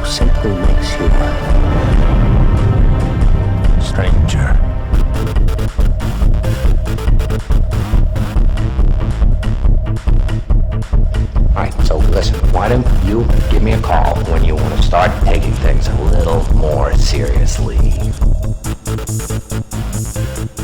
simply makes you a stranger. Alright, so listen, why don't you give me a call when you want to start taking things a little more seriously?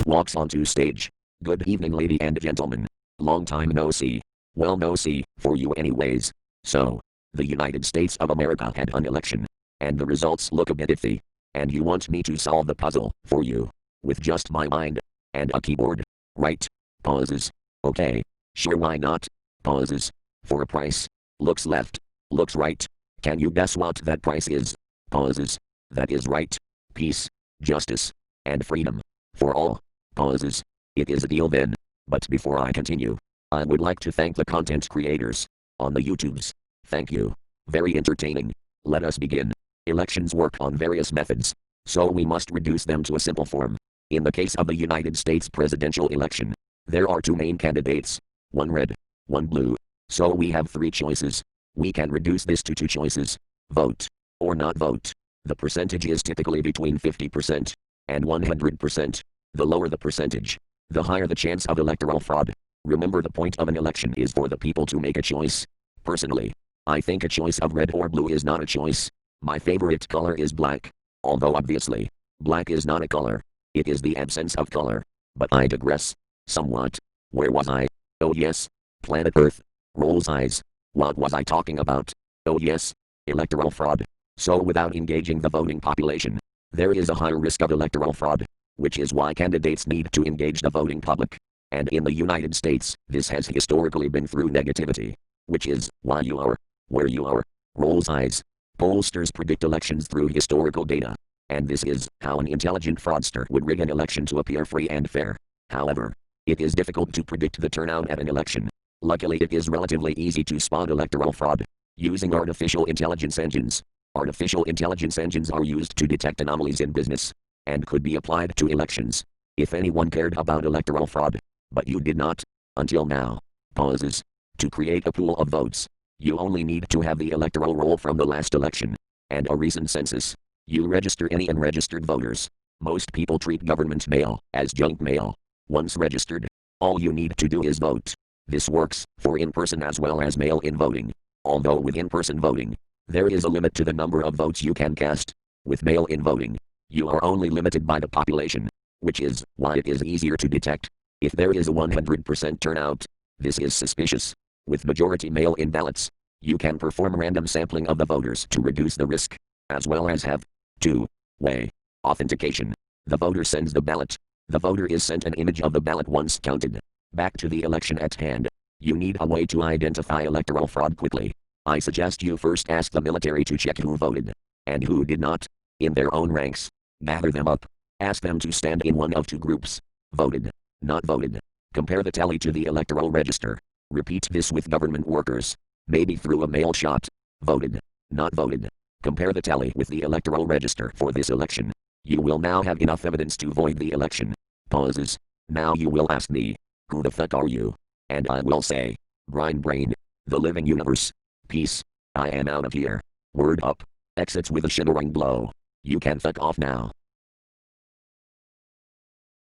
Walks onto stage. Good evening, lady and gentlemen. Long time no see. Well, no see, for you anyways. So, the United States of America had an election, and the results look a bit iffy. And you want me to solve the puzzle for you, with just my mind, and a keyboard, right? Pauses. Okay. Sure, why not? Pauses. For a price. Looks left. Looks right. Can you guess what that price is? Pauses. That is right. Peace, justice, and freedom. For all. Pauses. It is a deal then. But before I continue, I would like to thank the content creators on the YouTubes. Thank you. Very entertaining. Let us begin. Elections work on various methods, so we must reduce them to a simple form. In the case of the United States presidential election, there are two main candidates, one red, one blue. So we have three choices. We can reduce this to two choices: vote or not vote. The percentage is typically between 50% and 100%. The lower the percentage, the higher the chance of electoral fraud. Remember, the point of an election is for the people to make a choice. Personally, I think a choice of red or blue is not a choice. My favorite color is black. Although obviously, black is not a color. It is the absence of color. But I digress somewhat. Where was I? Oh yes, planet Earth. Rolls eyes. What was I talking about? Oh yes, electoral fraud. So without engaging the voting population, there is a higher risk of electoral fraud, which is why candidates need to engage the voting public. And in the United States, this has historically been through negativity, which is why you are where you are. Rolls eyes. Pollsters predict elections through historical data, and this is how an intelligent fraudster would rig an election to appear free and fair. However, it is difficult to predict the turnout at an election. Luckily, it is relatively easy to spot electoral fraud using artificial intelligence engines. Artificial intelligence engines are used to detect anomalies in business and could be applied to elections. If anyone cared about electoral fraud, but you did not, until now. Pauses. To create a pool of votes, you only need to have the electoral roll from the last election and a recent census. You register any unregistered voters. Most people treat government mail as junk mail. Once registered, all you need to do is vote. This works for in-person as well as mail-in voting. Although with in-person voting, there is a limit to the number of votes you can cast. With mail-in voting, you are only limited by the population, which is why it is easier to detect. If there is a 100% turnout, this is suspicious. With majority mail-in ballots, you can perform random sampling of the voters to reduce the risk, as well as have two-way authentication. The voter sends the ballot. The voter is sent an image of the ballot once counted. Back to the election at hand. You need a way to identify electoral fraud quickly. I suggest you first ask the military to check who voted and who did not, in their own ranks. Gather them up. Ask them to stand in one of two groups: voted, not voted. Compare the tally to the electoral register. Repeat this with government workers, maybe through a mail shot. Voted, not voted. Compare the tally with the electoral register for this election. You will now have enough evidence to void the election. Pauses. Now you will ask me, who the fuck are you? And I will say, Brane, the living universe. Peace. I am out of here. Word up. Exits with a shivering blow. You can fuck off now.